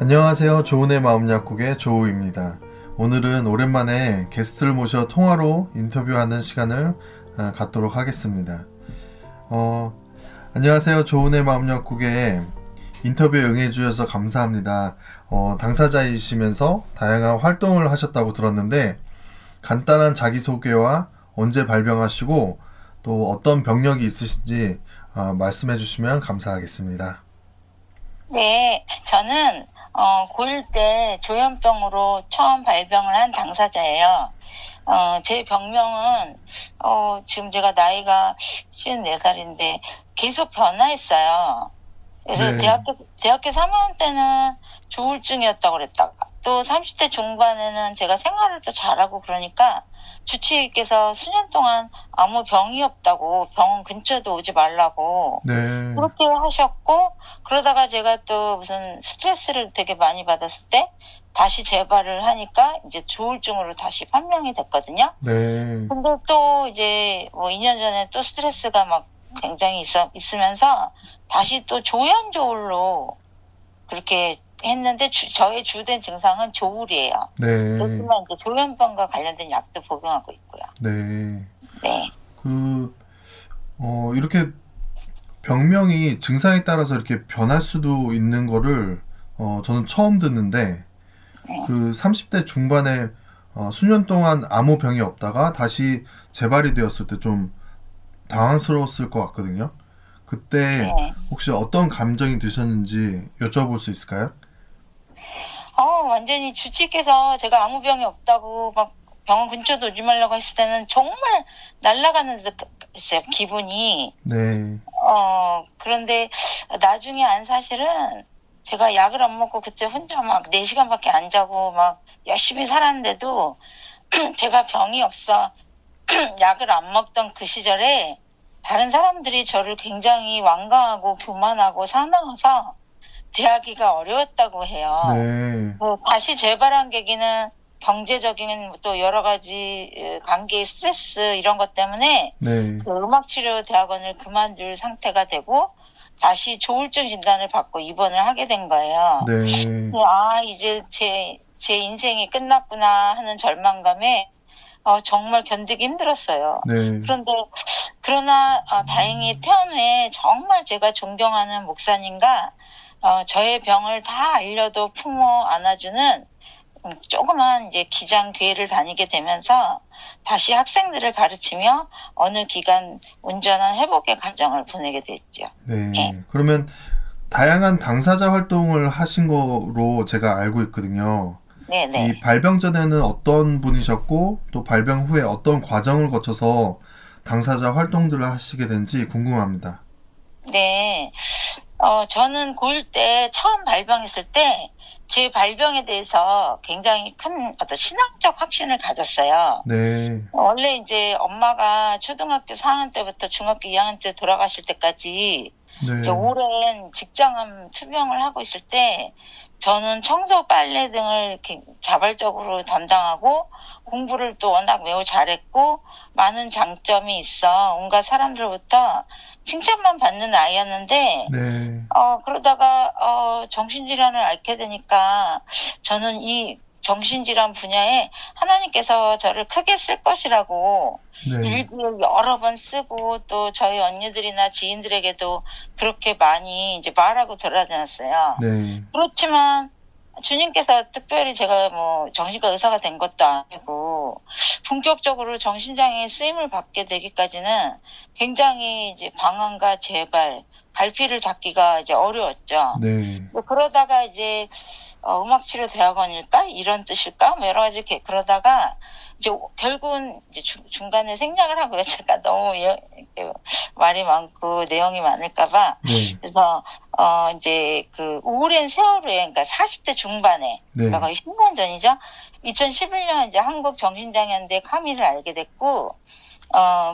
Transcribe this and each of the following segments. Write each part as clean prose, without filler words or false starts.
안녕하세요. 조은의 마음 약국의 조우입니다. 오늘은 오랜만에 게스트를 모셔 통화로 인터뷰하는 시간을 갖도록 하겠습니다. 안녕하세요. 조은의 마음 약국에 인터뷰에 응해주셔서 감사합니다. 당사자이시면서 다양한 활동을 하셨다고 들었는데 간단한 자기소개와 언제 발병하시고 또 어떤 병력이 있으신지 말씀해 주시면 감사하겠습니다. 네, 저는 고1 때 조현병으로 처음 발병을 한 당사자예요. 제 병명은 지금 제가 나이가 54살인데 계속 변화했어요. 그래서 네, 대학교 3학년 때는 조울증이었다고 그랬다가 또 30대 중반에는 제가 생활을 또 잘하고 그러니까 주치의께서 수년 동안 아무 병이 없다고 병원 근처에도 오지 말라고 네, 그렇게 하셨고, 그러다가 제가 또 무슨 스트레스를 되게 많이 받았을 때 다시 재발을 하니까 이제 조울증으로 다시 판명이 됐거든요. 네, 근데 또 이제 뭐 2년 전에 또 스트레스가 막 굉장히 있으면서 다시 또 조현조울로 그렇게 했는데 저의 주된 증상은 조울이에요. 네, 그렇지만 이제 조현병과 관련된 약도 복용하고 있고요. 네. 네. 이렇게 병명이 증상에 따라서 이렇게 변할 수도 있는 거를 저는 처음 듣는데 네. 30대 중반에 수년 동안 아무 병이 없다가 다시 재발이 되었을 때 좀 당황스러웠을 것 같거든요. 그때 네. 혹시 어떤 감정이 드셨는지 여쭤볼 수 있을까요? 완전히 주치의께서 제가 아무 병이 없다고 막 병원 근처도 오지 말라고 했을 때는 정말 날아가는 듯 했어요, 기분이. 네, 그런데 나중에 안 사실은 제가 약을 안 먹고 그때 혼자 막 4시간밖에 안 자고 막 열심히 살았는데도 제가 병이 없어 약을 안 먹던 그 시절에 다른 사람들이 저를 굉장히 완강하고 교만하고 사나워서 대하기가 어려웠다고 해요. 네, 다시 재발한 계기는 경제적인 또 여러 가지 관계 스트레스 이런 것 때문에 네, 그 음악치료 대학원을 그만둘 상태가 되고 다시 조울증 진단을 받고 입원을 하게 된 거예요. 네, 이제 제 인생이 끝났구나 하는 절망감에 정말 견디기 힘들었어요. 네, 그러나 다행히 퇴원 후에 정말 제가 존경하는 목사님과 저의 병을 다 알려도 품어 안아주는 조그만 이제 기장교회를 다니게 되면서 다시 학생들을 가르치며 어느 기간 온전한 회복의 과정을 보내게 됐죠. 네. 예. 그러면 다양한 당사자 활동을 하신 거로 제가 알고 있거든요. 네네. 이 발병 전에는 어떤 분이셨고 또 발병 후에 어떤 과정을 거쳐서 당사자 활동들을 하시게 된지 궁금합니다. 네. 저는 고1 때 처음 발병했을 때 제 발병에 대해서 굉장히 큰 어떤 신앙적 확신을 가졌어요. 네, 원래 이제 엄마가 초등학교 4학년 때부터 중학교 2학년 때 돌아가실 때까지 이제 네, 오랜 직장암 투병을 하고 있을 때 저는 청소 빨래 등을 이렇게 자발적으로 담당하고 공부를 또 워낙 매우 잘했고 많은 장점이 있어 온갖 사람들로부터 칭찬만 받는 아이였는데 네, 그러다가 정신질환을 앓게 되니까 저는 이 정신질환 분야에 하나님께서 저를 크게 쓸 것이라고 네, 일기에 여러 번 쓰고 또 저희 언니들이나 지인들에게도 그렇게 많이 이제 말하고 돌아다녔어요. 네, 그렇지만 주님께서 특별히 제가 뭐 정신과 의사가 된 것도 아니고 본격적으로 정신장애 쓰임을 받게 되기까지는 굉장히 이제 방황과 재발, 갈피를 잡기가 이제 어려웠죠. 네, 그러다가 이제 음악치료 대학원일까 이런 뜻일까 뭐 여러 가지 그러다가 이제 결국은 이제 중간에 생략을 하고요. 제가 너무 말이 많고 내용이 많을까봐 네, 그래서 이제 그 오랜 세월에 그러니까 40대 중반에 네, 그러니까 거의 10년 전이죠. 2011년 이제 한국 정신장애인대 카미를 알게 됐고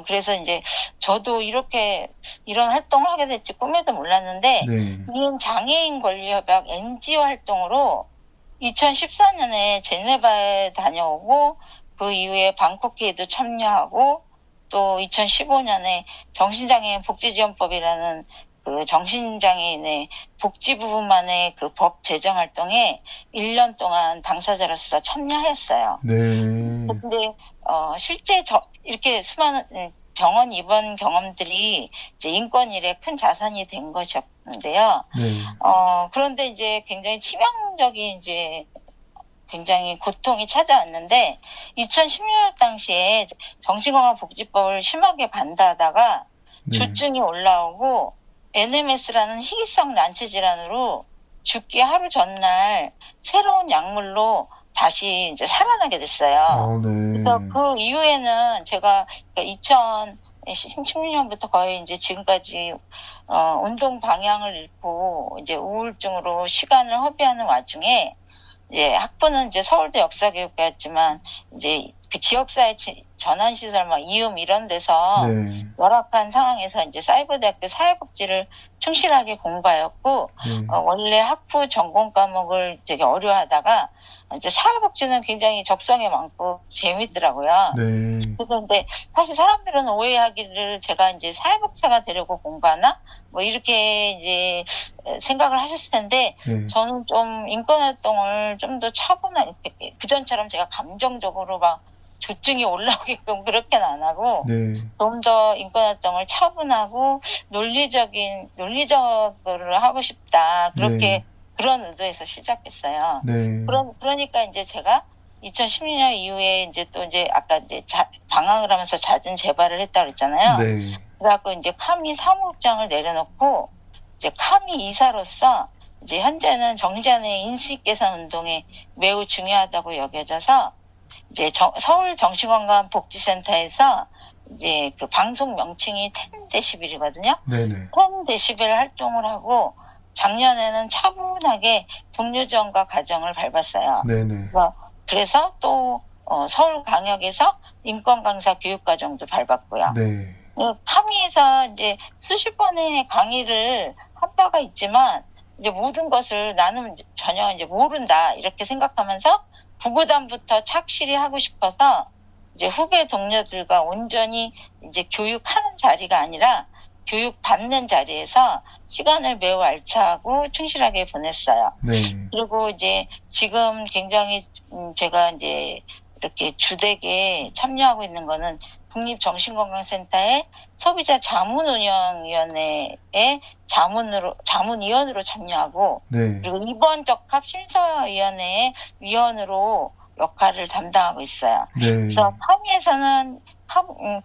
그래서 이제 저도 이런 활동을 하게 될지 꿈에도 몰랐는데, 네, 이인 장애인 권리협약 NGO 활동으로 2014년에 제네바에 다녀오고, 그 이후에 방콕회의도 참여하고, 또 2015년에 정신장애인 복지지원법이라는 그 정신장애인의 복지 부분만의 그 법 제정 활동에 1년 동안 당사자로서 참여했어요. 네. 근데 실제 이렇게 수많은 병원 입원 경험들이 이제 인권 일에 큰 자산이 된 것이었는데요. 네. 그런데 이제 굉장히 치명적인 이제 굉장히 고통이 찾아왔는데 2016년 당시에 정신건강복지법을 심하게 반대하다가 네. 조증이 올라오고 NMS라는 희귀성 난치 질환으로 죽기 하루 전날 새로운 약물로 다시 이제 살아나게 됐어요. 네. 그래서 그 이후에는 제가 2016년부터 거의 이제 지금까지 운동 방향을 잃고 이제 우울증으로 시간을 허비하는 와중에 이제 학부는 이제 서울대 역사교육과였지만 이제 그 지역사회 전환시설 막 이음 이런 데서 네. 열악한 상황에서 이제 사이버대학교 사회복지를 충실하게 공부하였고 네. 원래 학부 전공 과목을 되게 어려워하다가 이제 사회복지는 굉장히 적성에 많고 재밌더라고요. 네. 그런데 사실 사람들은 오해하기를 제가 이제 사회복지사가 되려고 공부하나 뭐 이렇게 이제 생각을 하셨을 텐데 네. 저는 좀 인권활동을 좀 더 차분하게 그전처럼 제가 감정적으로 막 조증이 올라오게끔 그렇게는 안 하고 네. 좀 더 인권활동을 차분하고 논리적으로 하고 싶다 그렇게 네. 그런 의도에서 시작했어요. 네. 그러니까 이제 제가 2016년 이후에 이제 또 이제 아까 이제 방황을 하면서 잦은 재발을 했다고 그랬잖아요. 네. 그래갖고 이제 카미 사무국장을 내려놓고 이제 카미 이사로서 이제 현재는 정신장애 인식 개선 운동에 매우 중요하다고 여겨져서 이제 서울 정신건강복지센터에서 이제 그 방송 명칭이 10데시벨이거든요. 네네. 10데시벨 활동을 하고 작년에는 차분하게 동료지원과 과정을 밟았어요. 네네. 그래서 또 서울광역에서 인권강사 교육과정도 밟았고요. 네. 카미에서 이제 수십 번의 강의를 한 바가 있지만 이제 모든 것을 나는 전혀 이제 모른다 이렇게 생각하면서 구구단부터 착실히 하고 싶어서 이제 후배 동료들과 온전히 이제 교육하는 자리가 아니라 교육받는 자리에서 시간을 매우 알차고 충실하게 보냈어요. 네. 그리고 이제 지금 굉장히 제가 이제 이렇게 주택에 참여하고 있는 거는 국립정신건강센터의 소비자 자문운영위원회의 자문위원으로 참여하고 네. 그리고 이번 적합 심사위원회의 위원으로 역할을 담당하고 있어요. 네. 그래서 카미에서는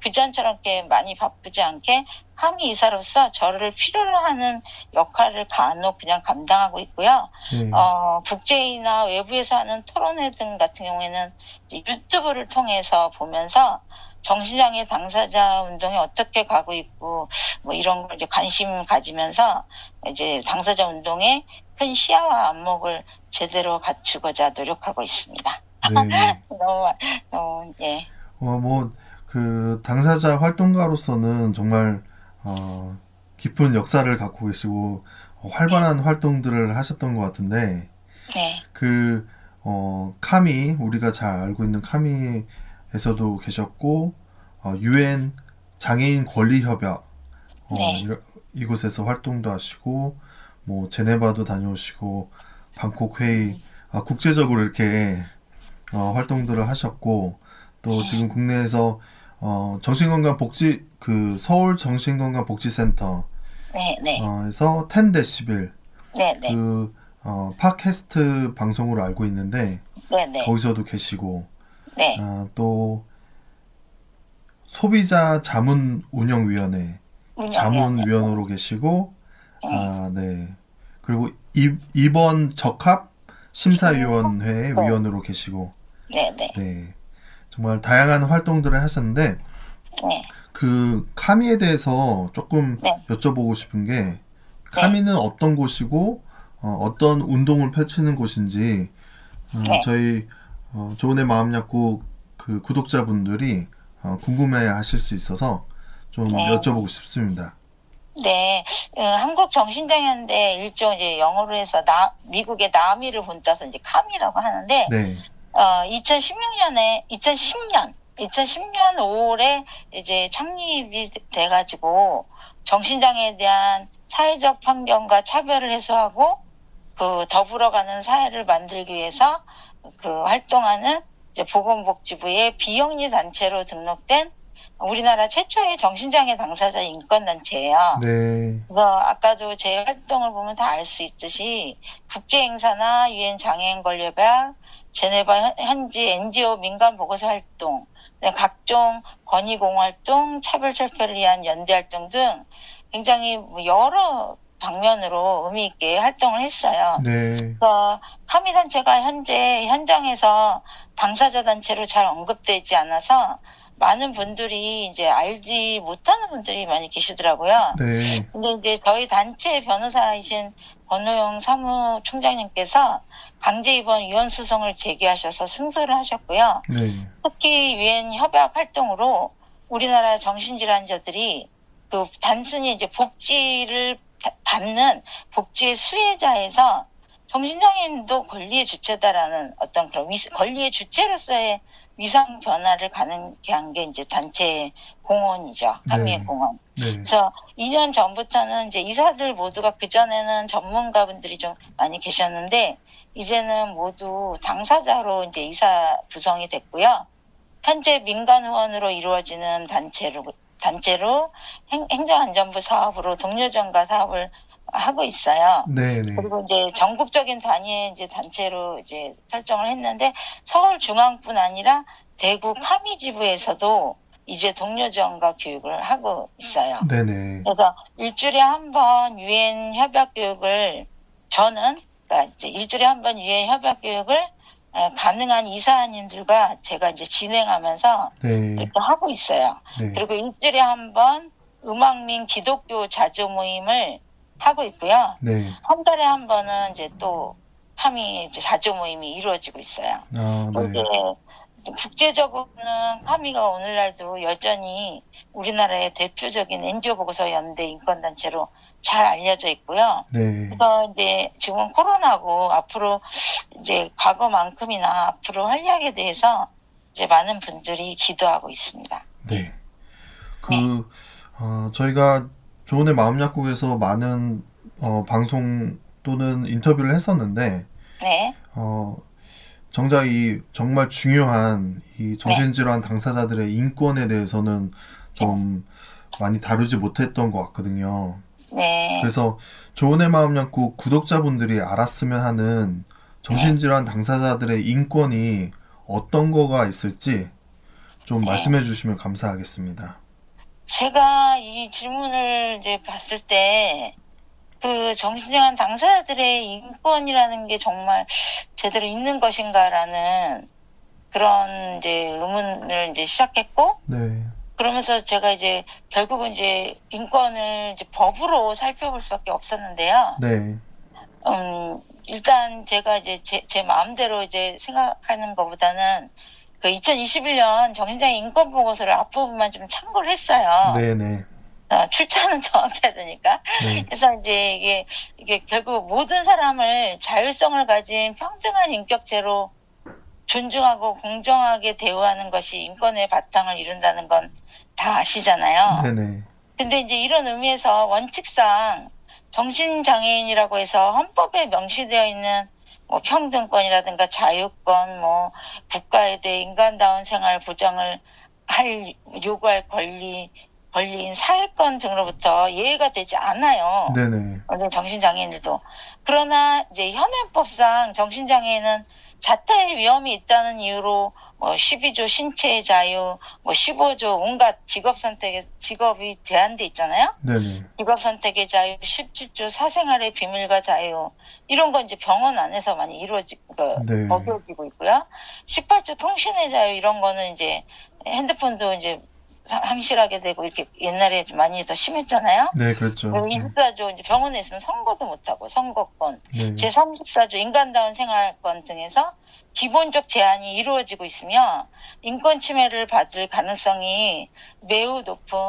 그전처럼 이렇게 많이 바쁘지 않게 카미 이사로서 저를 필요로 하는 역할을 간혹 그냥 감당하고 있고요. 네. 국제회의나 외부에서 하는 토론회 등 같은 경우에는 유튜브를 통해서 보면서 정신장애 당사자 운동이 어떻게 가고 있고 뭐 이런 걸 이제 관심 가지면서 이제 당사자 운동의 큰 시야와 안목을 제대로 갖추고자 노력하고 있습니다. 네. 너무 예. 그 당사자 활동가로서는 정말 깊은 역사를 갖고 계시고 활발한 활동들을 하셨던 것 같은데 네. 카미 우리가 잘 알고 있는 카미에서도 계셨고 UN 장애인 권리협약 네. 이곳에서 활동도 하시고 뭐 제네바도 다녀오시고 방콕 회의 국제적으로 이렇게 활동들을 하셨고 또 지금 국내에서 정신건강복지 서울 정신건강복지센터 에서 10데시벨 그 팟캐스트 방송으로 알고 있는데 거기서도 계시고 또 소비자 자문운영위원회 자문위원으로 계시고 네. 그리고 이번 적합 심사위원회 위원으로 계시고 네. 정말 다양한 활동들을 하셨는데 그 카미에 대해서 조금 여쭤보고 싶은 게 카미는 어떤 곳이고 어떤 운동을 펼치는 곳인지 저희 조은의 마음 약국 그 구독자분들이 궁금해 하실 수 있어서 좀 여쭤보고 싶습니다. 네, 한국 정신장애인데 일종 이제 영어로 해서 미국의 나미를 본따서 이제 카미라고 하는데 2010년 5월에 이제 창립이 돼가지고 정신장애에 대한 사회적 편견과 차별을 해소하고 그 더불어가는 사회를 만들기 위해서 그 활동하는 이제 보건복지부의 비영리 단체로 등록된 우리나라 최초의 정신장애 당사자 인권단체예요. 네. 그래서 아까도 제 활동을 보면 다 알 수 있듯이 국제행사나 유엔 장애인 권리협약, 제네바 현지 NGO 민간 보고서 활동, 각종 권익공헌 활동, 차별 철폐를 위한 연대 활동 등 굉장히 여러 방면으로 의미 있게 활동을 했어요. 네. 그래서 카미 단체가 현재 현장에서 당사자 단체로 잘 언급되지 않아서 많은 분들이 이제 알지 못하는 분들이 많이 계시더라고요. 네. 근데 이제 저희 단체 변호사이신 권호영 사무총장님께서 강제 입원 위헌 소송을 제기하셔서 승소를 하셨고요. 네. 특히 유엔 협약 활동으로 우리나라 정신질환자들이 그 단순히 이제 복지를 받는 복지의 수혜자에서 정신장애인도 권리의 주체다라는 어떤 그런 권리의 주체로서의 위상 변화를 가능케 한 게 이제 단체 공헌이죠. 카미의 네. 공헌. 네. 그래서 2년 전부터는 이제 이사들 모두가 그전에는 전문가분들이 좀 많이 계셨는데 이제는 모두 당사자로 이제 이사 구성이 됐고요. 현재 민간 후원으로 이루어지는 단체로 행정안전부 사업으로 동료전가 사업을 하고 있어요. 네. 네. 그리고 이제 전국적인 단위의 이제 단체로 이제 설정을 했는데 서울 중앙뿐 아니라 대구 카미지부에서도 이제 동료전가 교육을 하고 있어요. 네네. 그래서 일주일에 한 번 유엔 협약 교육을 저는 그러니까 이제 일주일에 한 번 유엔 협약 교육을 가능한 이사님들과 제가 이제 진행하면서 네. 이렇게 하고 있어요. 네. 그리고 일주일에 한 번 음악민 기독교 자조 모임을 하고 있고요. 네. 한 달에 한 번은 이제 또 카미 이제 자조 모임이 이루어지고 있어요. 아, 네. 이제 국제적으로는 카미가 오늘날도 여전히 우리나라의 대표적인 NGO 보고서 연대 인권단체로 잘 알려져 있고요. 네. 그래서 이제 지금 코로나고 앞으로 이제 과거만큼이나 앞으로 활약에 대해서 이제 많은 분들이 기도하고 있습니다. 네. 저희가 조은의 마음약국에서 많은 방송 또는 인터뷰를 했었는데, 네. 정작 이 정말 중요한 이 정신질환 당사자들의 인권에 대해서는 좀 많이 다루지 못했던 것 같거든요. 네. 그래서 조은의 마음약국 구독자분들이 알았으면 하는 정신질환 당사자들의 인권이 어떤 거가 있을지 좀 말씀해 주시면 감사하겠습니다. 제가 이 질문을 이제 봤을 때, 그 정신질환 당사자들의 인권이라는 게 정말 제대로 있는 것인가라는 그런 이제 의문을 이제 시작했고, 네. 그러면서 제가 이제 결국은 이제 인권을 이제 법으로 살펴볼 수밖에 없었는데요. 네. 일단 제가 이제 제 마음대로 이제 생각하는 것보다는 그 2021년 정신장애 인권 보고서를 앞부분만 좀 참고를 했어요. 네네. 출처는 정확해야 되니까. 네. 그래서 이제 이게 결국 모든 사람을 자율성을 가진 평등한 인격체로 존중하고 공정하게 대우하는 것이 인권의 바탕을 이룬다는 건 다 아시잖아요. 네네. 근데 이제 이런 의미에서 원칙상 정신장애인이라고 해서 헌법에 명시되어 있는 뭐 평등권이라든가 자유권, 뭐 국가에 대해 인간다운 생활 보장을 요구할 권리인 사회권 등으로부터 예외가 되지 않아요. 네네. 원래 정신장애인들도. 그러나 이제 현행법상 정신장애인은 자타의 위험이 있다는 이유로 12조 신체의 자유, 15조 온갖 직업이 제한돼 있잖아요. 네네. 직업 선택의 자유, 17조 사생활의 비밀과 자유, 이런 건 이제 병원 안에서 많이 네. 먹여지고 있고요. 18조 통신의 자유, 이런 거는 이제 핸드폰도 이제 상실하게 되고, 이렇게 옛날에 좀 많이 더 심했잖아요. 네, 그렇죠. 24조 이제 병원에 있으면 선거도 못하고, 선거권. 네. 제34조 인간다운 생활권 등에서 기본적 제한이 이루어지고 있으며, 인권 침해를 받을 가능성이 매우 높은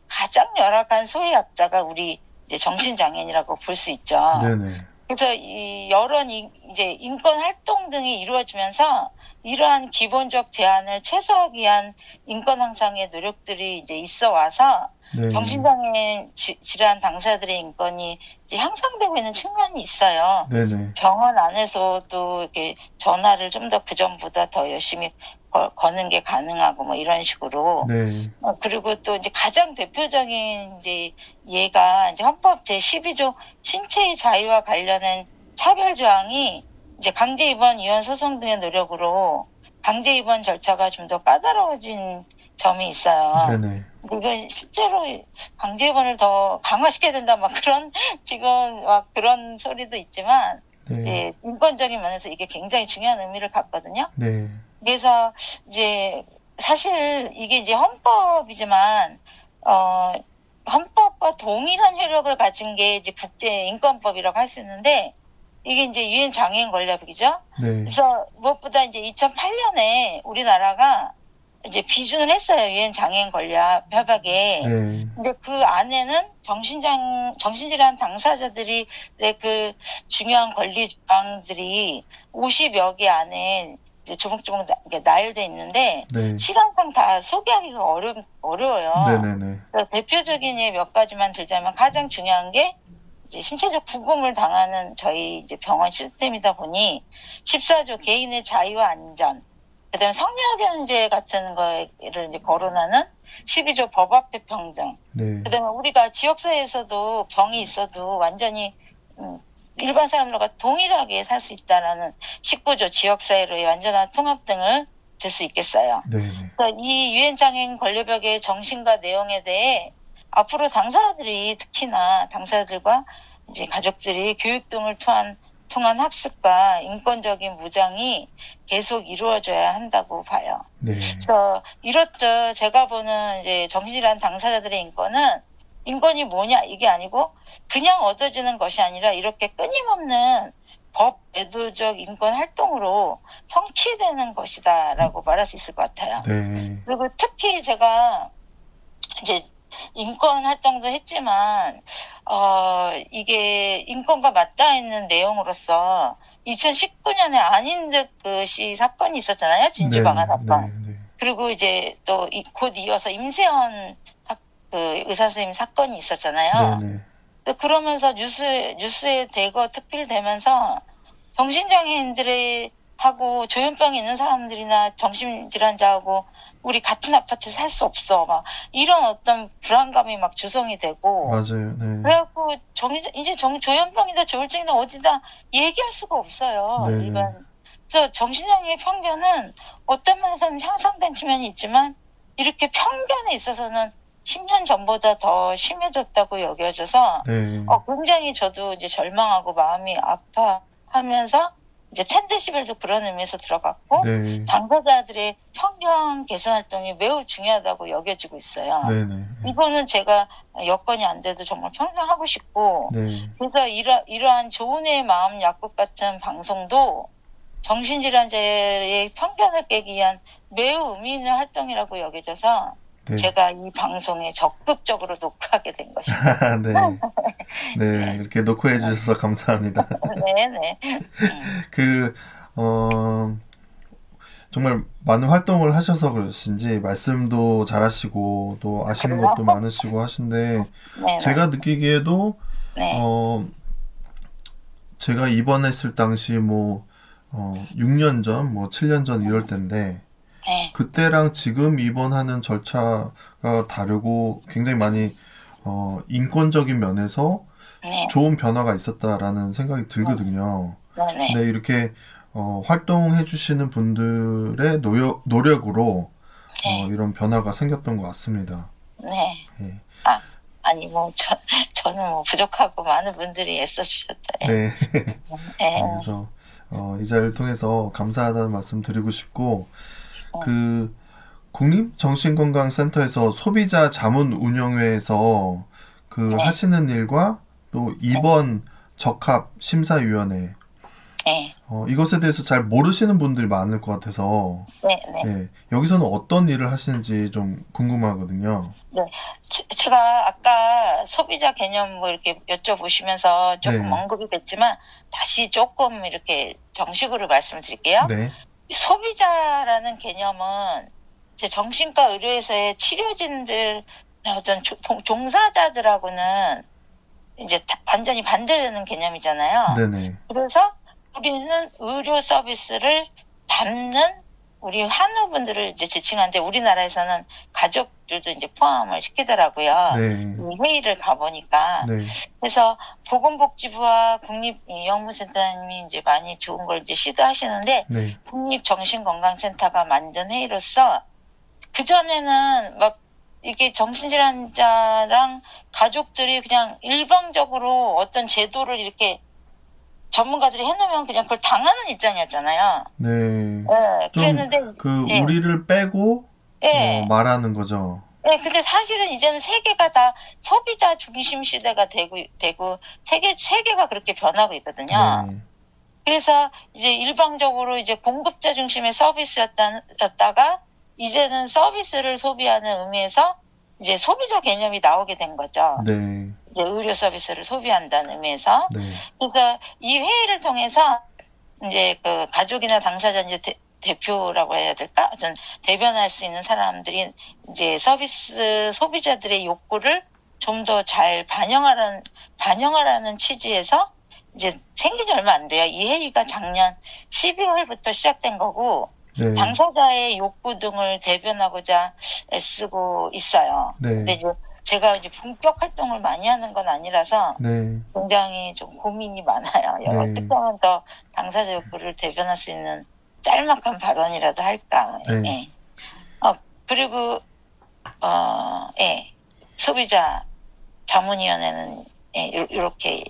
가장 열악한 소외 약자가 우리 이제 정신장애인이라고 볼 수 있죠. 네네. 그래서 이 여러 이제 인권 활동 등이 이루어지면서 이러한 기본적 제한을 최소화하기 위한 인권 향상의 노력들이 이제 있어 와서 네. 정신장애 질환 당사자들의 인권이 이제 향상되고 있는 측면이 있어요. 네네. 병원 안에서도 이렇게 전화를 좀 더 그전보다 더 열심히 거는 게 가능하고 뭐 이런 식으로. 네. 그리고 또 이제 가장 대표적인 이제 예가 이제 헌법 제12조 신체의 자유와 관련된 차별 조항이 이제 강제 입원 위헌 소송 등의 노력으로 강제 입원 절차가 좀 더 까다로워진 점이 있어요. 네네. 이건 실제로 강제 입원을 더 강화시켜야 된다 막 그런 지금 막 그런 소리도 있지만 네. 이제 인권적인 면에서 이게 굉장히 중요한 의미를 갖거든요. 네. 그래서 이제 사실 이게 이제 헌법이지만 헌법과 동일한 효력을 가진 게 이제 국제인권법이라고 할 수 있는데 이게 이제 유엔 장애인 권리법이죠. 네. 그래서 무엇보다 이제 2008년에 우리나라가 이제 비준을 했어요. 유엔 장애인 권리법 협약에. 네. 근데 그 안에는 정신질환 당사자들의 그 중요한 권리 조항들이 50여 개 안에 이제 조목조목 나열돼 있는데 네. 시간상 다 소개하기가 어려워요. 네네네. 그래서 대표적인 예 몇 가지만 들자면 가장 중요한 게 이제 신체적 구금을 당하는 저희 이제 병원 시스템이다 보니 14조 개인의 자유와 안전, 그다음에 성역연제 같은 거를 이제 거론하는 12조 법 앞의 평등. 네. 그다음에 우리가 지역사회에서도 병이 있어도 완전히 일반 사람들과 동일하게 살 수 있다라는 19조 지역사회로의 완전한 통합 등을 들 수 있겠어요. 네네. 그러니까 이 유엔 장애인 권리법의 정신과 내용에 대해 앞으로 당사자들이 특히나 당사자들과 이제 가족들이 교육 등을 통한 학습과 인권적인 무장이 계속 이루어져야 한다고 봐요. 네. 그래서 이렇죠. 제가 보는 이제 정신질환 당사자들의 인권이 뭐냐 이게 아니고 그냥 얻어지는 것이 아니라 이렇게 끊임없는 법 애도적 인권 활동으로 성취되는 것이다라고 말할 수 있을 것 같아요. 네. 그리고 특히 제가 이제 인권 활동도 했지만 이게 인권과 맞닿아 있는 내용으로서 2019년에 안인득 사건이 있었잖아요. 진주방화 사건. 네. 그리고 이제 또 곧 이어서 임세원 의사 선생님 사건이 있었잖아요. 네네. 그러면서 뉴스에 대거 특필되면서 정신장애인들의 하고 조현병이 있는 사람들이나 정신질환자하고 우리 같은 아파트에 살 수 없어 막 이런 어떤 불안감이 막 조성이 되고 맞아요. 네. 그래갖고 이제 조현병이다 조울증이다 어디다 얘기할 수가 없어요. 네네. 일반. 그래서 정신장애의 편견은 어떤 면에서는 향상된 측면이 있지만 이렇게 편견에 있어서는 10년 전보다 더 심해졌다고 여겨져서 네. 굉장히 저도 이제 절망하고 마음이 아파하면서 이제 10데시벨도 그런 의미에서 들어갔고 네. 당사자들의 편견 개선 활동이 매우 중요하다고 여겨지고 있어요. 네네. 이거는 제가 여건이 안 돼도 정말 평생 하고 싶고 네. 그래서 이러한 좋은의 마음 약국 같은 방송도 정신질환자의 편견을 깨기 위한 매우 의미 있는 활동이라고 여겨져서 네. 제가 이 방송에 적극적으로 녹화하게 된 것입니다. 네. 네. 이렇게 녹화해 주셔서 감사합니다. 네네. 정말 많은 활동을 하셔서 그러신지 말씀도 잘하시고 또 아시는 그래요? 것도 많으시고 하신데 네네. 제가 느끼기에도 네. 제가 입원했을 당시 6년 전, 7년 전 이럴 때인데 네. 그때랑 지금 입원하는 절차가 다르고 굉장히 많이 인권적인 면에서 네. 좋은 변화가 있었다라는 생각이 들거든요. 네네. 근데 이렇게 활동해 주시는 분들의 노력으로 네. 이런 변화가 생겼던 것 같습니다. 네. 예. 아니 저는 부족하고 많은 분들이 애써주셨죠. 네. 네. 그래서 이 자리를 통해서 감사하다는 말씀 드리고 싶고 그 국립정신건강센터에서 소비자 자문 운영회에서 네. 하시는 일과 또 입원 적합 심사위원회 네, 이것에 대해서 잘 모르시는 분들이 많을 것 같아서 네, 네. 예, 여기서는 어떤 일을 하시는지 좀 궁금하거든요. 네. 제가 아까 소비자 개념 뭐 이렇게 여쭤보시면서 조금 네, 언급이 됐지만 다시 조금 이렇게 정식으로 말씀드릴게요. 네, 소비자라는 개념은 제 정신과 의료에서의 치료진들 어떤 종사자들하고는 이제 완전히 반대되는 개념이잖아요. 네네, 그래서 우리는 의료 서비스를 받는 우리 환우분들을 이제 지칭하는데 우리나라에서는 가족들도 이제 포함을 시키더라고요. 네, 이 회의를 가보니까. 네, 그래서 보건복지부와 국립영무센터님이 이제 많이 좋은 걸 이제 시도하시는데 네, 국립정신건강센터가 만든 회의로서 그전에는 막 이게 정신질환자랑 가족들이 그냥 일방적으로 어떤 제도를 이렇게 전문가들이 해놓으면 그냥 그걸 당하는 입장이었잖아요. 네. 예, 좀 그랬는데, 그 예, 우리를 빼고 예, 말하는 거죠. 예, 근데 사실은 이제는 세계가 다 소비자 중심 시대가 되고, 세계가 그렇게 변하고 있거든요. 네, 그래서 이제 일방적으로 이제 공급자 중심의 서비스였다가, 이제는 서비스를 소비하는 의미에서 이제 소비자 개념이 나오게 된 거죠. 네, 이제 의료 서비스를 소비한다는 의미에서. 네, 그래서 이 회의를 통해서 이제 그 가족이나 당사자 이제 대표라고 해야 될까? 전 대변할 수 있는 사람들이 이제 서비스 소비자들의 욕구를 좀 더 잘 반영하라는 취지에서 이제 생긴 지 얼마 안 돼요. 이 회의가 작년 12월부터 시작된 거고 네, 당사자의 욕구 등을 대변하고자 애쓰고 있어요. 근데 네, 이제 제가 이제 본격 활동을 많이 하는 건 아니라서 네, 굉장히 좀 고민이 많아요. 네, 어떻게 하면 더 당사자 욕구를 대변할 수 있는 짤막한 발언이라도 할까. 네, 예. 그리고 예. 소비자 자문위원회는 예, 이렇게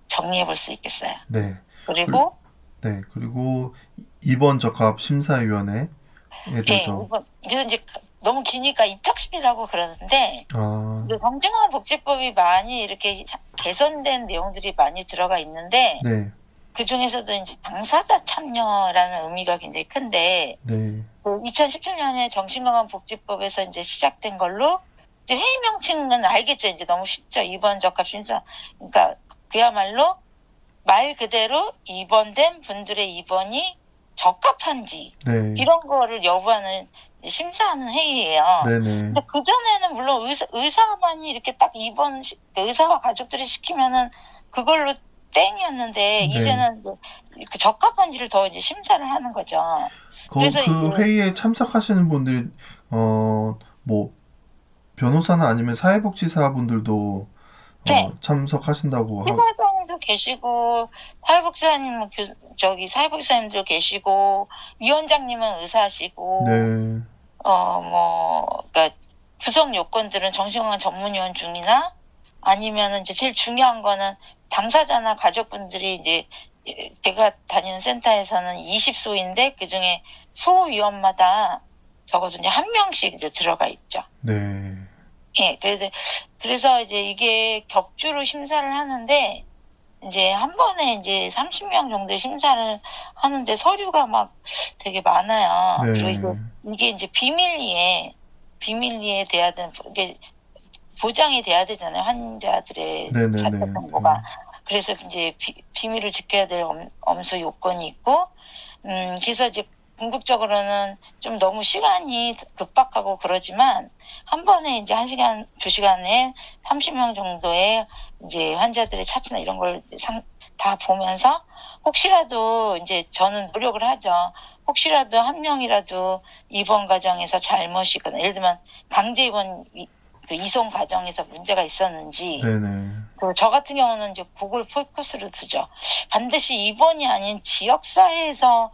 정리해 볼 수 있겠어요. 네. 그리고 네, 그리고 이번 적합 심사위원회에 예, 대해서 이거 이제 너무 기니까 입적심이라고 그러는데 아, 정신건강복지법이 많이 이렇게 개선된 내용들이 많이 들어가 있는데 네, 그 중에서도 이제 당사자 참여라는 의미가 굉장히 큰데, 네, 2017년에 정신건강복지법에서 이제 시작된 걸로, 이제 회의 명칭은 알겠죠. 이제 너무 쉽죠. 입원 적합 심사. 그러니까 그야말로 말 그대로 입원된 분들의 입원이 적합한지, 네, 이런 거를 여부하는 심사하는 회의예요. 네, 네, 근데 그전에는 물론 의사만이 이렇게 딱 의사와 가족들이 시키면은 그걸로 땡이었는데, 네. 이제는 그 적합한지를 더 이제 심사를 하는 거죠. 그래서 그 이제, 회의에 참석하시는 분들이 뭐 변호사나 아니면 사회복지사분들도 네, 참석하신다고 피부과장도 계시고, 사회복지사님, 사회복지사님도 계시고, 위원장님은 의사시고, 네, 그러니까 구성 요건들은 정신건강 전문위원 중이나 아니면은 이제 제일 중요한 거는 당사자나 가족분들이 이제 제가 다니는 센터에서는 20소인데 그 중에 소위원마다 적어도 이제 한 명씩 이제 들어가 있죠. 네, 예, 그래서 이제 이게 격주로 심사를 하는데 이제 한 번에 이제 30명 정도 심사를 하는데 서류가 막 되게 많아요. 그리고 이게 이제 비밀리에 돼야 되는, 이게 보장이 돼야 되잖아요. 환자들의 네, 네, 자체 네, 정보가. 그래서 이제 비밀을 지켜야 될 엄수 요건이 있고, 그래서 이제 궁극적으로는 좀 너무 시간이 급박하고 그러지만, 한 번에 이제 1시간, 2시간에 30명 정도의 이제 환자들의 차트나 이런 걸 다 보면서, 혹시라도 이제 저는 노력을 하죠. 혹시라도 한 명이라도 입원 과정에서 잘못이거나, 예를 들면 강제 입원 그 이송 과정에서 문제가 있었는지, 네, 네, 저 같은 경우는 이제 그걸 포커스로 두죠. 반드시 입원이 아닌 지역사회에서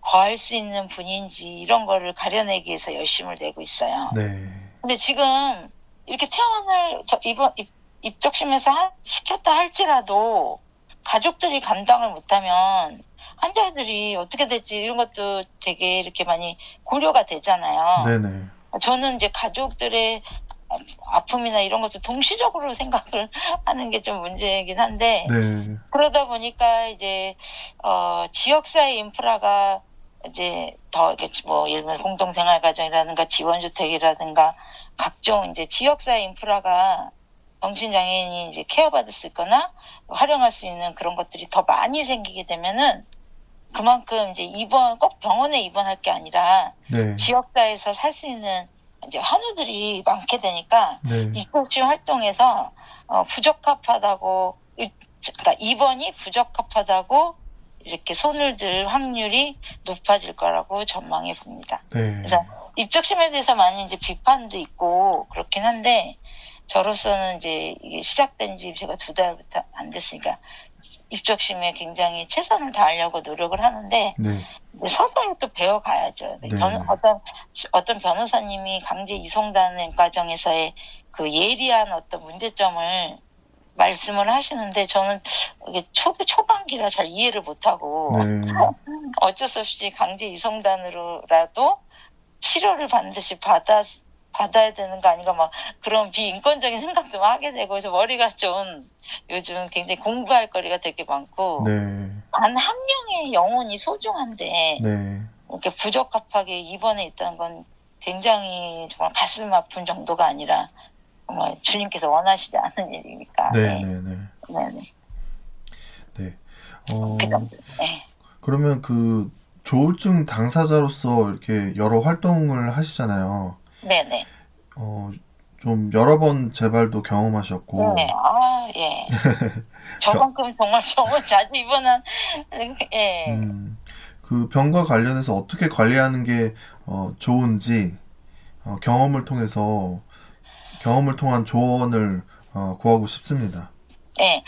거할 수 있는 분인지 이런 거를 가려내기 위해서 열심을 내고 있어요. 네, 근데 지금 이렇게 퇴원을 입적심에서 시켰다 할지라도 가족들이 감당을 못하면 환자들이 어떻게 될지 이런 것도 되게 이렇게 많이 고려가 되잖아요. 네, 네, 저는 이제 가족들의 아픔이나 이런 것도 동시적으로 생각을 하는 게 좀 문제이긴 한데 네. 그러다 보니까 이제 지역사회 인프라가 이제 더 이렇게 뭐 예를 들면 공동생활가정이라든가 지원주택이라든가 각종 이제 지역사회 인프라가 정신장애인이 이제 케어받을 수 있거나 활용할 수 있는 그런 것들이 더 많이 생기게 되면은 그만큼 이제 꼭 병원에 입원할 게 아니라 네. 지역사회에서 살 수 있는 이제 한우들이 많게 되니까 네. 입국시 활동에서 부적합하다고 그러니까 입원이 부적합하다고 이렇게 손을 들 확률이 높아질 거라고 전망해 봅니다. 네. 그래서 입적심에 대해서 많이 이제 비판도 있고 그렇긴 한데 저로서는 이제 이게 시작된 지 제가 2달부터 안 됐으니까 입적심에 굉장히 최선을 다하려고 노력을 하는데 네. 서서히 또 배워가야죠. 네. 어떤 변호사님이 강제 이송단 과정에서의 그 예리한 어떤 문제점을 말씀을 하시는데 저는 이게 초반기라 잘 이해를 못하고 네. 어쩔 수 없이 강제 이송단으로라도 치료를 반드시 받아야 되는 거 아닌가 막 그런 비인권적인 생각도 하게 되고 그래서 머리가 좀 요즘 굉장히 공부할 거리가 되게 많고 네. 단 한 명의 영혼이 소중한데 네. 이렇게 부적합하게 입원해 있다는 건 굉장히 정말 가슴 아픈 정도가 아니라 정말 주님께서 원하시지 않은 일이니까. 네. 네. 네. 네네. 네. 그 정도. 네. 그러면 그 조울증 당사자로서 이렇게 여러 활동을 하시잖아요. 네네. 좀 여러 번 재발도 경험하셨고. 네. 예. 저만큼 정말 병원 자주 입원한, 예. 그 병과 관련해서 어떻게 관리하는 게 좋은지 경험을 통한 조언을 구하고 싶습니다. 네.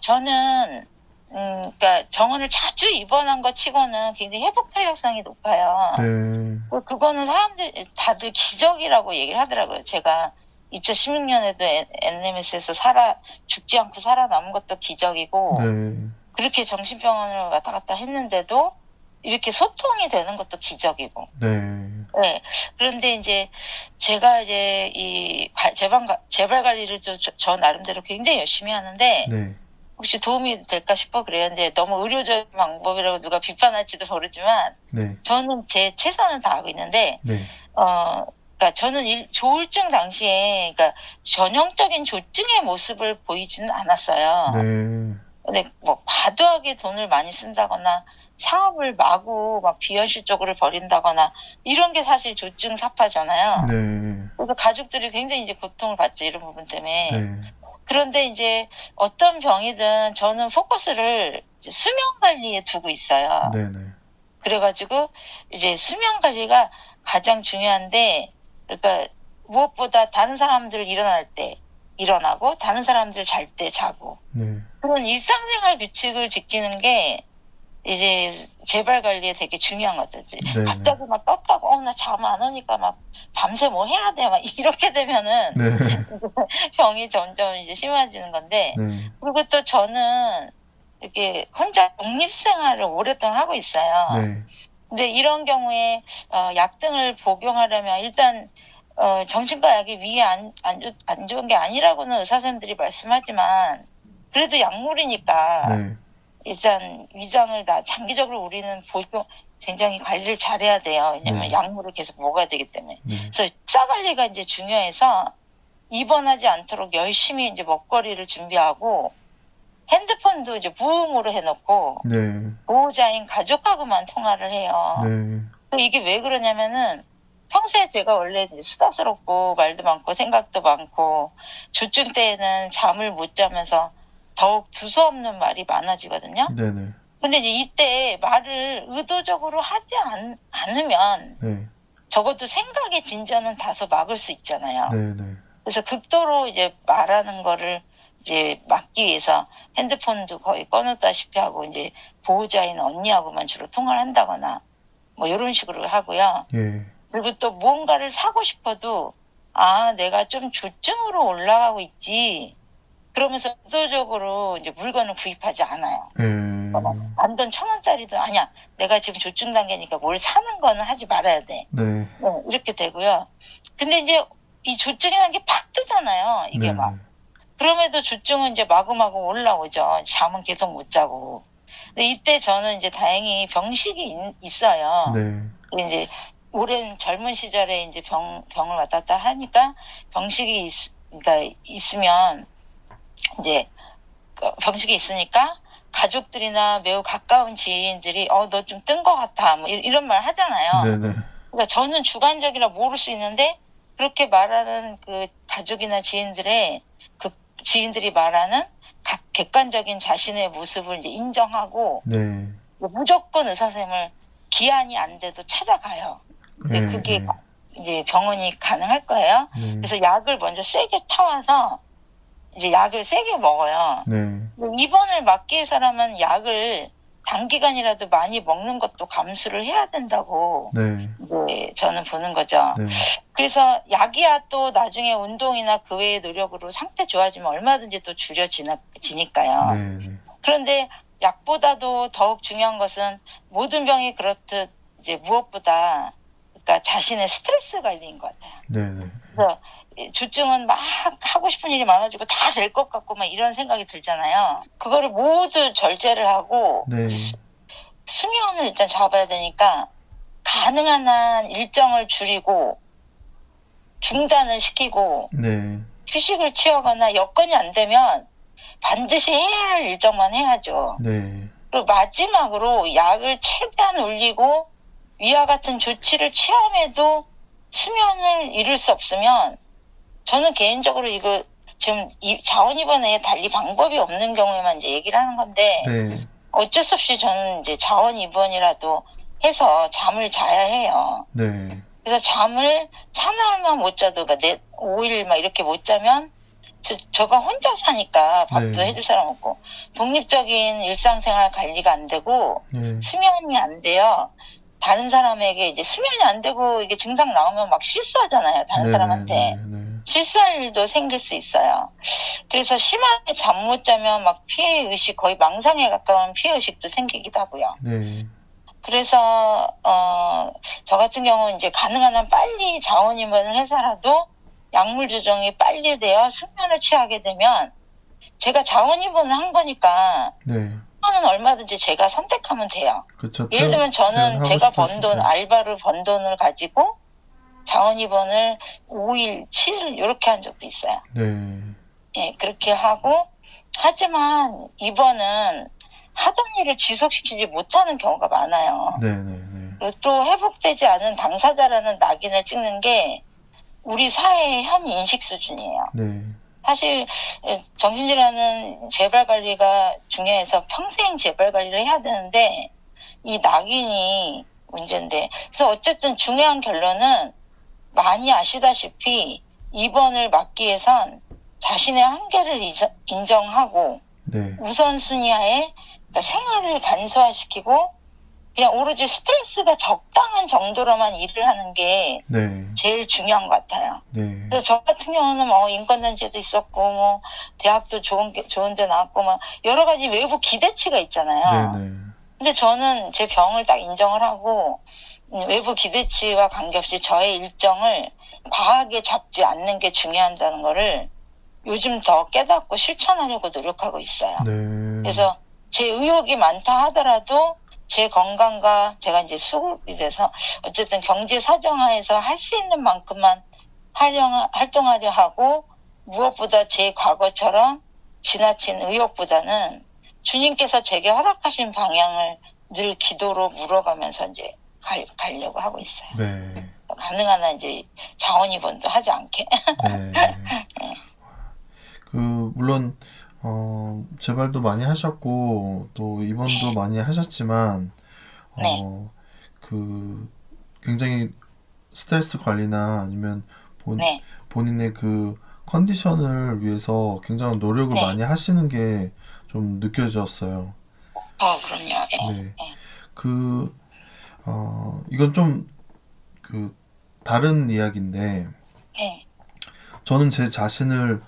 저는 그러니까 병원을 자주 입원한 것 치고는 굉장히 회복 탄력성이 높아요. 네. 그거는 사람들 다들 기적이라고 얘기를 하더라고요. 제가 2016년에도 NMS에서 죽지 않고 살아남은 것도 기적이고 네. 그렇게 정신병원을 왔다 갔다 했는데도 이렇게 소통이 되는 것도 기적이고. 네. 네. 그런데 이제 제가 이제 이 재발 관리를 저 나름대로 굉장히 열심히 하는데 네. 혹시 도움이 될까 싶어 그래요. 근데 너무 의료적인 방법이라고 누가 비판할지도 모르지만 네. 저는 제 최선을 다하고 있는데 네. 그러니까 저는 조울증 당시에 그러니까 전형적인 조증의 모습을 보이지는 않았어요. 네. 근데 뭐 과도하게 돈을 많이 쓴다거나 사업을 마구 막 비현실적으로 벌인다거나 이런 게 사실 조증 사파잖아요. 네. 그래서 가족들이 굉장히 이제 고통을 받죠. 이런 부분 때문에. 네. 그런데 이제 어떤 병이든 저는 포커스를 수면 관리에 두고 있어요. 네네. 그래가지고 이제 수면 관리가 가장 중요한데, 그러니까 무엇보다 다른 사람들 일어날 때 일어나고 다른 사람들 잘 때 자고 네. 그런 일상생활 규칙을 지키는 게 이제 재발 관리에 되게 중요한 거죠. 네. 갑자기 막 떴다고 나 잠 안 오니까 막 밤새 뭐 해야 돼 막 이렇게 되면은 네. 병이 점점 이제 심해지는 건데 네. 그리고 또 저는 이렇게 혼자 독립생활을 오랫동안 하고 있어요. 네. 근데 이런 경우에 약 등을 복용하려면 일단 정신과 약이 위에 안 좋은 게 아니라고는 의사 선생님들이 말씀하지만 그래도 약물이니까 네. 일단 위장을 장기적으로 우리는 굉장히 관리를 잘해야 돼요. 왜냐면 네. 약물을 계속 먹어야 되기 때문에. 네. 그래서 식사 관리가 이제 중요해서 입원하지 않도록 열심히 이제 먹거리를 준비하고 핸드폰도 이제 무음으로 해놓고 네. 보호자인 가족하고만 통화를 해요. 네. 이게 왜 그러냐면은 평소에 제가 원래 이제 수다스럽고 말도 많고 생각도 많고 조증 때에는 잠을 못 자면서 더욱 두서없는 말이 많아지거든요. 네네. 근데 이제 이때 말을 의도적으로 하지 않으면 네. 적어도 생각의 진전은 다소 막을 수 있잖아요. 네네. 그래서 극도로 이제 말하는 거를 이제 막기 위해서 핸드폰도 거의 꺼놓다시피 하고 이제 보호자인 언니하고만 주로 통화를 한다거나 뭐 이런 식으로 하고요. 예. 그리고 또 무언가를 사고 싶어도 내가 좀 조증으로 올라가고 있지. 그러면서 의도적으로 이제 물건을 구입하지 않아요. 만돈 1,000원짜리도 아니야. 내가 지금 조증 단계니까 뭘 사는 거는 하지 말아야 돼. 네. 이렇게 되고요. 근데 이제 이 조증이라는 게 팍 뜨잖아요. 이게 네네. 막. 그럼에도 조증은 이제 마구마구 올라오죠. 잠은 계속 못 자고. 근데 이때 저는 이제 다행히 병식이 있어요. 네. 이제 오랜 젊은 시절에 이제 병을 왔다 갔다 하니까 병식이 그러니까 있으면 이제 병식이 있으니까 가족들이나 매우 가까운 지인들이 너 좀 뜬 것 같아 뭐 이런 말 하잖아요. 네네. 그러니까 저는 주관적이라 모를 수 있는데 그렇게 말하는 그 가족이나 그 지인들이 말하는 객관적인 자신의 모습을 이제 인정하고 네. 무조건 의사 선생님을 기한이 안 돼도 찾아가요. 근데 그게 이제 병원이 가능할 거예요. 그래서 약을 먼저 세게 타와서 이제 약을 세게 먹어요. 입원을 막기 위해서라면 약을 단기간이라도 많이 먹는 것도 감수를 해야 된다고 이제 저는 보는 거죠. 그래서 약이야 또 나중에 운동이나 그 외의 노력으로 상태 좋아지면 얼마든지 또 줄여지니까요. 그런데 약보다도 더욱 중요한 것은 모든 병이 그렇듯 이제 무엇보다 그러니까 자신의 스트레스 관리인 것 같아요. 그래서 조증은 막 하고 싶은 일이 많아지고 다 될 것 같고 막 이런 생각이 들잖아요. 그거를 모두 절제를 하고 수면을 일단 잡아야 되니까 가능한 한 일정을 줄이고 중단을 시키고 휴식을 취하거나 여건이 안 되면 반드시 해야 할 일정만 해야죠. 그리고 마지막으로 약을 최대한 올리고 위와 같은 조치를 취함에도 수면을 이룰 수 없으면 저는 개인적으로 이거 지금 자원입원에 달리 방법이 없는 경우에만 이제 얘기를 하는 건데 어쩔 수 없이 저는 이제 자원입원이라도 해서 잠을 자야 해요. 그래서 잠을 사나흘만 못 자도 그러니까 5일 막 이렇게 못 자면 저가 혼자 사니까 밥도 해줄 사람 없고 독립적인 일상생활 관리가 안 되고 수면이 안 돼요. 다른 사람에게 이제 수면이 안 되고 이게 증상 나오면 막 실수하잖아요. 다른 사람한테. 실수할 일도 생길 수 있어요. 그래서 심하게 잠 못 자면 막 피해의식, 거의 망상에 가까운 피해의식도 생기기도 하고요. 그래서, 저 같은 경우는 이제 가능한 한 빨리 자원입원을 해서라도 약물 조정이 빨리 되어 숙면을 취하게 되면 제가 자원입원을 한 거니까 는 얼마든지 제가 선택하면 돼요. 예를 들면 저는 제가 번 돈, 알바를 번 돈을 가지고 자원입원을 5일, 7일 이렇게 한 적도 있어요. 그렇게 하고 하지만 입원은 하던 일을 지속시키지 못하는 경우가 많아요. 그리고 또 회복되지 않은 당사자라는 낙인을 찍는 게 우리 사회의 현 인식 수준이에요. 사실 정신질환은 재발 관리가 중요해서 평생 재발 관리를 해야 되는데 이 낙인이 문제인데 그래서 어쨌든 중요한 결론은 많이 아시다시피 입원을 막기 위해선 자신의 한계를 인정하고 우선순위하에 그러니까 생활을 간소화시키고 그냥 오로지 스트레스가 적당한 정도로만 일을 하는 게 제일 중요한 것 같아요. 그래서 저 같은 경우는 인권단체도 있었고 뭐 대학도 좋은 데 나왔고 막 여러 가지 외부 기대치가 있잖아요. 근데 저는 제 병을 딱 인정을 하고 외부 기대치와 관계없이 저의 일정을 과하게 잡지 않는 게 중요하다는 거를 요즘 더 깨닫고 실천하려고 노력하고 있어요. 그래서 제 의욕이 많다 하더라도 제 건강과 제가 이제 수급이 돼서 어쨌든 경제 사정하에서 할 수 있는 만큼만 활동하려 하고 무엇보다 제 과거처럼 지나친 의욕보다는 주님께서 제게 허락하신 방향을 늘 기도로 물어가면서 이제 가려고 하고 있어요. 가능한 한 이제 자원입원도 하지 않게. 물론 재발도 많이 하셨고 또 입원도 많이 하셨지만 굉장히 스트레스 관리나 아니면 본인의 그 컨디션을 위해서 굉장히 노력을 많이 하시는 게 좀 느껴졌어요. 그럼요. 이건 좀 다른 이야기인데 저는 제 자신을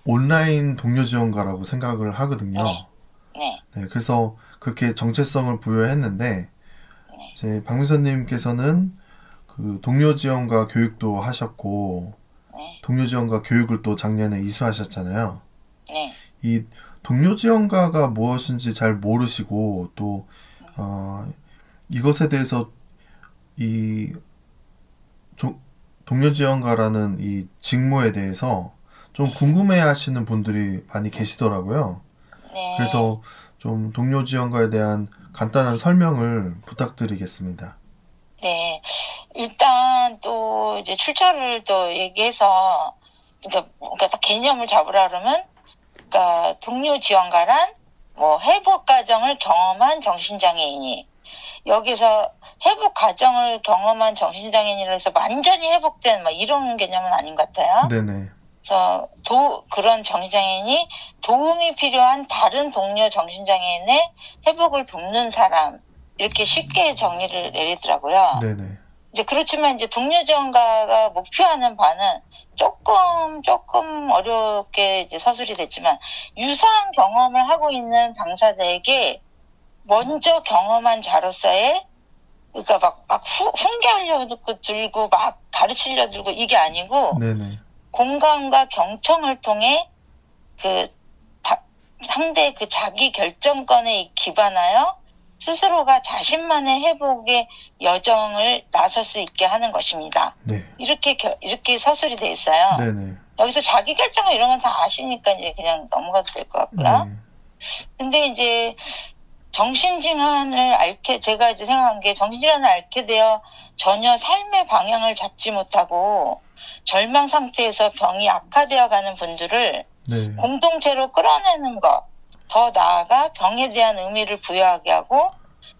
온라인 동료 지원가라고 생각을 하거든요. 그래서 그렇게 정체성을 부여했는데 제 박민선님께서는 그 동료 지원가 교육도 하셨고 동료지원가 교육을 또 작년에 이수하셨잖아요. 네. 이 동료지원가가 무엇인지 잘 모르시고 또 이것에 대해서 이 동료지원가라는 이 직무에 대해서 좀 궁금해하시는 분들이 많이 계시더라고요. 네. 그래서 좀 동료지원가에 대한 간단한 설명을 부탁드리겠습니다. 네. 일단 또 이제 출처를 또 얘기해서 그러니까 딱 개념을 잡으라 그러면 그러니까 동료 지원가란 뭐 회복 과정을 경험한 정신장애인이 여기서 회복 과정을 경험한 정신장애인이라서 완전히 회복된 막 이런 개념은 아닌 것 같아요. 네네. 그래서 그런 정신장애인이 도움이 필요한 다른 동료 정신장애인의 회복을 돕는 사람 이렇게 쉽게 정리를 내리더라고요. 네네. 이제 그렇지만 이제 동료 지원가가 목표하는 바는 조금 어렵게 이제 서술이 됐지만 유사한 경험을 하고 있는 당사자에게 먼저 경험한 자로서의 그러니까 막 훈계하려고 들고 막 가르치려 들고 이게 아니고 네네. 공감과 경청을 통해 상대 그 자기 결정권에 기반하여 스스로가 자신만의 회복의 여정을 나설 수 있게 하는 것입니다. 네. 이렇게 서술이 돼 있어요. 네네. 여기서 자기 결정을 이런 건 다 아시니까 이제 그냥 넘어가도 될 것 같고요. 네. 근데 이제 제가 이제 생각한 게 정신질환을 앓게 되어 전혀 삶의 방향을 잡지 못하고 절망 상태에서 병이 악화되어 가는 분들을 네. 공동체로 끌어내는 것, 더 나아가 병에 대한 의미를 부여하게 하고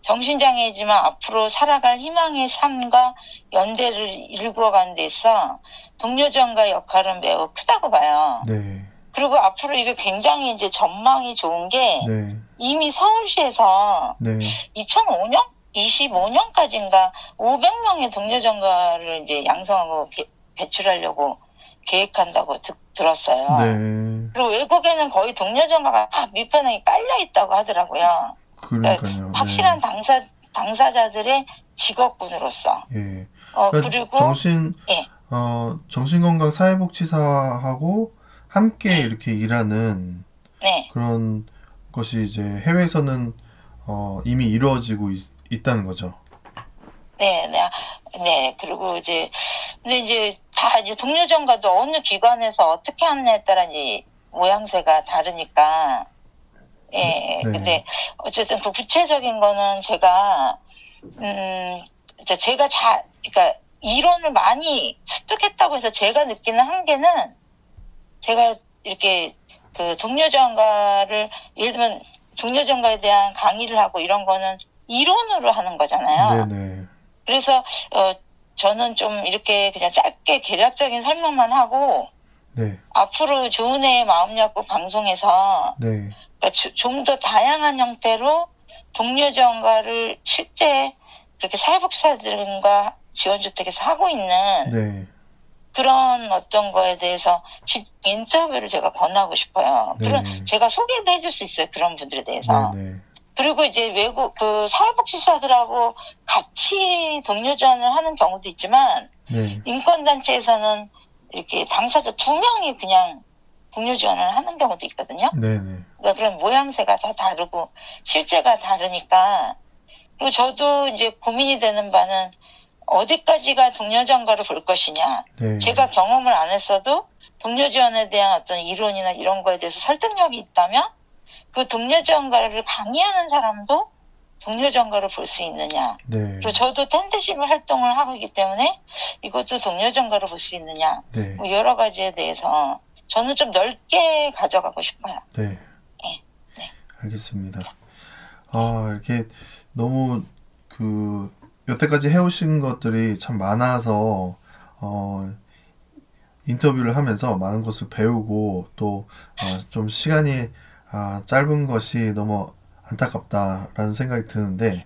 정신장애이지만 앞으로 살아갈 희망의 삶과 연대를 이루어가는 데 있어 동료지원가의 역할은 매우 크다고 봐요. 네. 그리고 앞으로 이게 굉장히 이제 전망이 좋은 게 네. 이미 서울시에서 네. 2005년? 25년까지인가 500명의 동료지원가를 이제 양성하고 배출하려고 계획한다고 들었어요. 네. 그리고 외국에는 거의 동료지원가가 다 밑바닥에 깔려 있다고 하더라고요. 그러니까요. 확실한 당사자들의 직업군으로서. 예. 그리고 정신건강 사회복지사하고 함께 이렇게 일하는 네. 그런 것이 이제 해외에서는 이미 이루어지고 있다는 거죠. 네. 그리고 근데 이제 다 이제 동료지원가도 어느 기관에서 어떻게 하느냐에 따라 이제 모양새가 다르니까. 예. 네. 근데 어쨌든 그 구체적인 거는 제가 그러니까 이론을 많이 습득했다고 해서 제가 느끼는 한계는 제가 이렇게 그 동료지원가를 예를 들면 동료지원가에 대한 강의를 하고 이런 거는 이론으로 하는 거잖아요. 네네. 그래서 저는 좀 이렇게 그냥 짧게 개략적인 설명만 하고 네. 앞으로 좋은 애의 마음약국 방송에서 네. 그러니까 좀 더 다양한 형태로 동료지원가를 실제 그렇게 사회복지사들과 지원주택에서 하고 있는 네. 그런 어떤 거에 대해서 인터뷰를 제가 권하고 싶어요. 네. 그런 제가 소개도 해줄 수 있어요. 그런 분들에 대해서. 네. 그리고 이제 외국 사회복지사들하고 같이 동료지원을 하는 경우도 있지만 네. 인권단체에서는 이렇게 당사자 2명이 그냥 동료지원을 하는 경우도 있거든요. 네네. 그러니까 그런 모양새가 다 다르고 실제가 다르니까. 그리고 저도 이제 고민이 되는 바는 어디까지가 동료지원가를 볼 것이냐. 네. 제가 경험을 안 했어도 동료지원에 대한 어떤 이론이나 이런 거에 대해서 설득력이 있다면 그 동료지원가를 강의하는 사람도 동료지원가를 볼 수 있느냐. 네. 그리고 저도 텐드십 활동을 하고 있기 때문에 이것도 동료지원가를 볼 수 있느냐. 네. 뭐 여러 가지에 대해서 저는 좀 넓게 가져가고 싶어요. 네. 네. 알겠습니다. 이렇게 너무 여태까지 해오신 것들이 참 많아서 인터뷰를 하면서 많은 것을 배우고 또 좀 시간이 짧은 것이 너무 안타깝다라는 생각이 드는데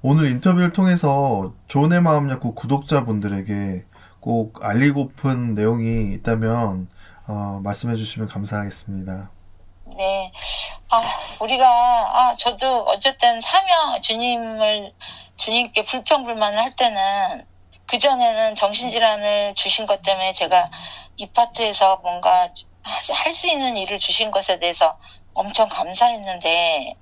오늘 인터뷰를 통해서 좋은의 마음약국 구독자분들에게 꼭 알리고픈 내용이 있다면 말씀해 주시면 감사하겠습니다. 네. 저도 어쨌든 주님께 불평불만을 할 때는 그전에는 정신질환을 주신 것 때문에 제가 이 파트에서 뭔가 할 수 있는 일을 주신 것에 대해서 엄청 감사했는데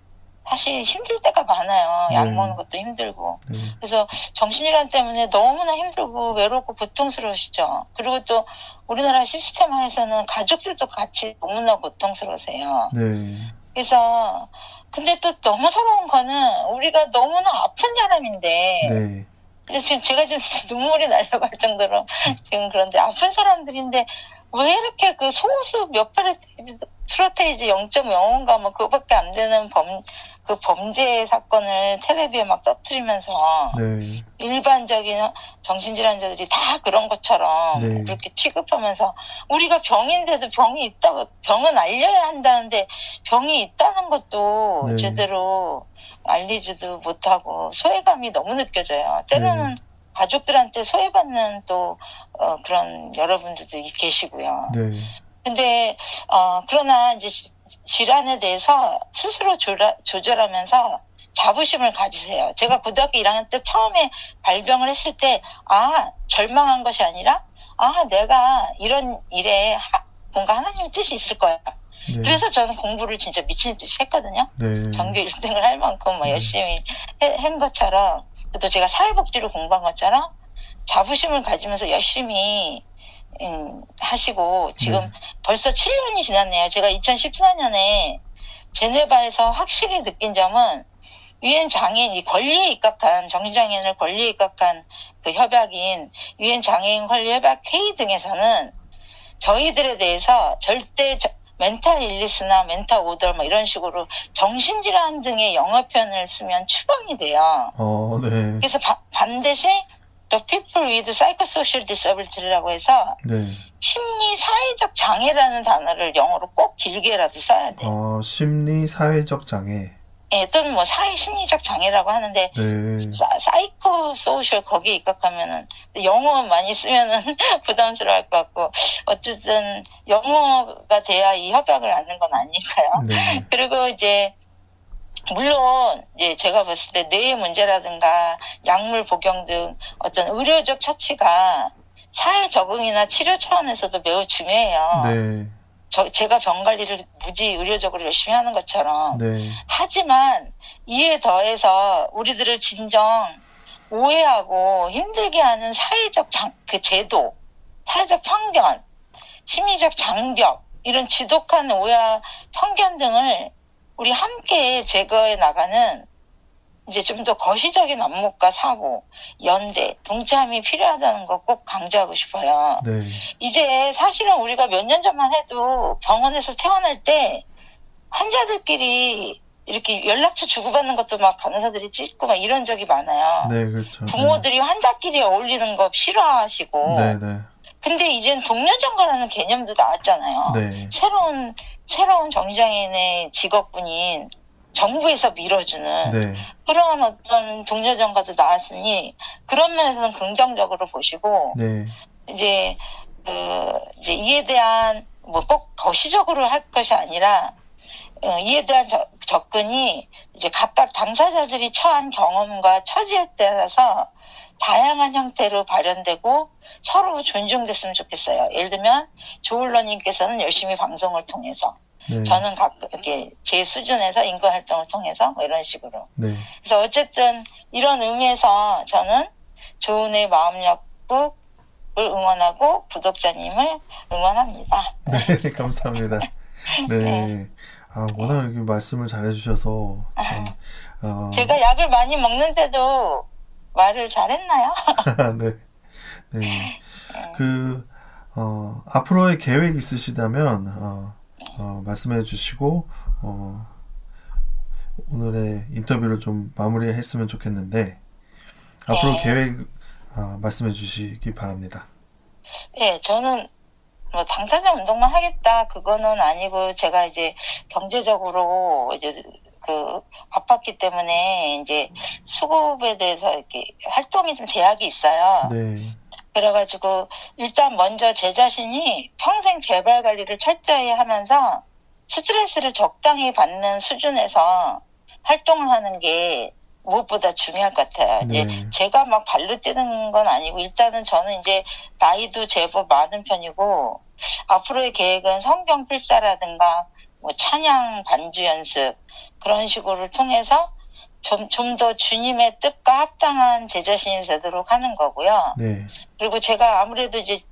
사실 힘들 때가 많아요. 약 네. 먹는 것도 힘들고. 네. 그래서 정신질환 때문에 너무나 힘들고 외롭고 고통스러우시죠. 그리고 또 우리나라 시스템화에서는 가족들도 같이 너무나 고통스러우세요. 네. 그래서 근데 또 너무 서러운 거는 우리가 너무나 아픈 사람인데 네. 그래서 지금 제가 좀 눈물이 나려고 할 정도로 지금 그런데 아픈 사람들인데 왜 이렇게 그 소수 몇 프로테이지 0.05인가 뭐 그거밖에 안 되는 그 범죄 사건을 텔레비에 막 떠뜨리면서 네. 일반적인 정신질환자들이 다 그런 것처럼 네. 그렇게 취급하면서 우리가 병인데도 병이 있다고 병은 알려야 한다는데 병이 있다는 것도 네. 제대로 알리지도 못하고 소외감이 너무 느껴져요. 때로는 가족들한테 소외받는 또 그런 여러분들도 계시고요. 네. 근데 그러나 이제 질환에 대해서 스스로 조절하면서 자부심을 가지세요. 제가 고등학교 1학년 때 처음에 발병을 했을 때 절망한 것이 아니라 내가 이런 일에 뭔가 하나님의 뜻이 있을 거야. 네. 그래서 저는 공부를 진짜 미친 듯이 했거든요. 네. 전교 1등을 할 만큼 열심히 한 것처럼 또 제가 사회복지를 공부한 것처럼 자부심을 가지면서 열심히 하시고 지금 네. 벌써 7년이 지났네요. 제가 2014년에 제네바에서 확실히 느낀 점은 유엔 장애인, 이 권리에 입각한 정신장애인을 권리에 입각한 그 협약인 유엔 장애인 권리 협약 회의 등에서는 저희들에 대해서 절대 멘탈 일리스나 멘탈 오더 뭐 이런 식으로 정신질환 등의 영어 표현을 쓰면 추방이 돼요. 네. 그래서 반드시 The People with Psychosocial Disability라고 해서 네. 심리 사회적 장애라는 단어를 영어로 꼭 길게라도 써야 돼요. 심리 사회적 장애. 예, 또는 뭐 사회 심리적 장애라고 하는데 네. 사이코 소셜 거기에 입각하면은 영어 많이 쓰면은 부담스러워할 것 같고 어쨌든 영어가 돼야 이 협약을 아는 건 아니니까요. 네. 그리고 이제 물론 이제 제가 봤을 때 뇌의 문제라든가 약물 복용 등 어떤 의료적 처치가 사회 적응이나 치료 차원에서도 매우 중요해요. 네. 제가 병 관리를 무지 의료적으로 열심히 하는 것처럼. 네. 하지만 이에 더해서 우리들을 진정 오해하고 힘들게 하는 사회적 그 제도, 사회적 편견, 심리적 장벽, 이런 지독한 오해와 편견 등을 우리 함께 제거해 나가는 이제 좀 더 거시적인 안목과 사고, 연대, 동참이 필요하다는 거 꼭 강조하고 싶어요. 네. 이제 사실은 우리가 몇 년 전만 해도 병원에서 퇴원할 때 환자들끼리 이렇게 연락처 주고받는 것도 막 간호사들이 찍고 막 이런 적이 많아요. 네, 그렇죠. 부모들이 환자끼리 어울리는 거 싫어하시고. 네, 네. 근데 이젠 동료정가라는 개념도 나왔잖아요. 네. 새로운 정신장애인의 직업군인 정부에서 밀어주는 네. 그런 어떤 동료정가도 나왔으니 그런 면에서는 긍정적으로 보시고 네. 이제 이에 대한 뭐 꼭 거시적으로 할 것이 아니라 이에 대한 접근이 이제 각각 당사자들이 처한 경험과 처지에 따라서 다양한 형태로 발현되고 서로 존중됐으면 좋겠어요. 예를 들면 조울러님께서는 열심히 방송을 통해서 네. 저는 이렇게 제 수준에서 인권 활동을 통해서 뭐 이런 식으로. 네. 그래서 어쨌든 이런 의미에서 저는 조은의 마음역북을 응원하고 구독자님을 응원합니다. 네, 감사합니다. 네. 워낙 이렇게 말씀을 잘해주셔서 참. 제가 약을 많이 먹는데도 말을 잘했나요? 네. 네. 앞으로의 계획 있으시다면 말씀해 주시고 오늘의 인터뷰를 좀 마무리했으면 좋겠는데 앞으로 계획 말씀해 주시기 바랍니다. 네, 저는 뭐 당사자 운동만 하겠다 그거는 아니고 제가 이제 경제적으로 이제 바빴기 때문에 이제 수급에 대해서 이렇게 활동이 좀 제약이 있어요. 네. 그래가지고 일단 먼저 제 자신이 평생 재발 관리를 철저히 하면서 스트레스를 적당히 받는 수준에서 활동을 하는 게 무엇보다 중요할 것 같아요. 이제 네. 제가 막 발로 뛰는 건 아니고 일단은 저는 이제 나이도 제법 많은 편이고 앞으로의 계획은 성경 필사라든가 뭐 찬양 반주 연습 그런 식으로를 통해서 좀 더 주님의 뜻과 합당한 제 자신이 되도록 하는 거고요. 네. 그리고 제가 아무래도 이제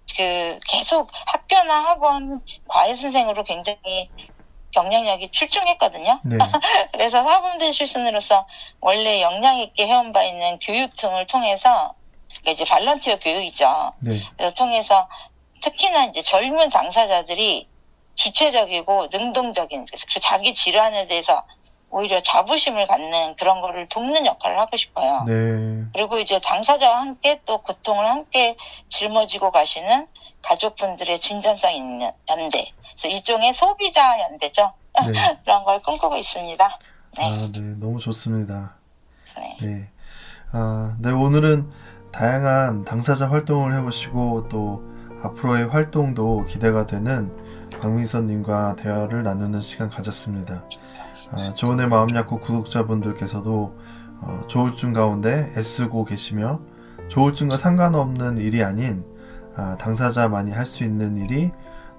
계속 학교나 학원 과외 선생으로 굉장히 경쟁력이 출중했거든요. 네. 그래서 사범대 출신으로서 원래 역량 있게 해온 바 있는 교육 등을 통해서 그러니까 이제 발런티어 교육이죠. 네. 그래서 통해서 특히나 이제 젊은 당사자들이 주체적이고 능동적인 그 자기 질환에 대해서 오히려 자부심을 갖는 그런 거를 돕는 역할을 하고 싶어요. 네. 그리고 이제 당사자와 함께 또 고통을 함께 짊어지고 가시는 가족분들의 진정성 있는 연대. 그래서 일종의 소비자 연대죠. 네. 그런 걸 꿈꾸고 있습니다. 네. 아, 네. 너무 좋습니다. 네. 네. 네. 오늘은 다양한 당사자 활동을 해보시고 또 앞으로의 활동도 기대가 되는 박민선님과 대화를 나누는 시간 가졌습니다. 조은의 마음약국 구독자분들께서도 조울증 가운데 애쓰고 계시며 조울증과 상관없는 일이 아닌 당사자만이 할 수 있는 일이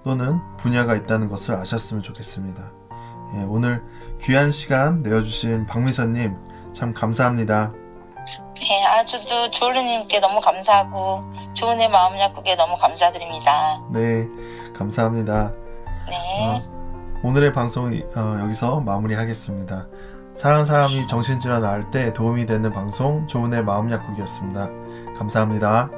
또는 분야가 있다는 것을 아셨으면 좋겠습니다. 예, 오늘 귀한 시간 내어주신 박미선님 참 감사합니다. 네, 저도 조울님께 너무 감사하고 조은의 마음약국에 너무 감사드립니다. 네, 감사합니다. 네. 오늘의 방송 여기서 마무리하겠습니다. 사랑하는 사람이 정신질환을 앓을 때 도움이 되는 방송 조은의 마음약국이었습니다. 감사합니다.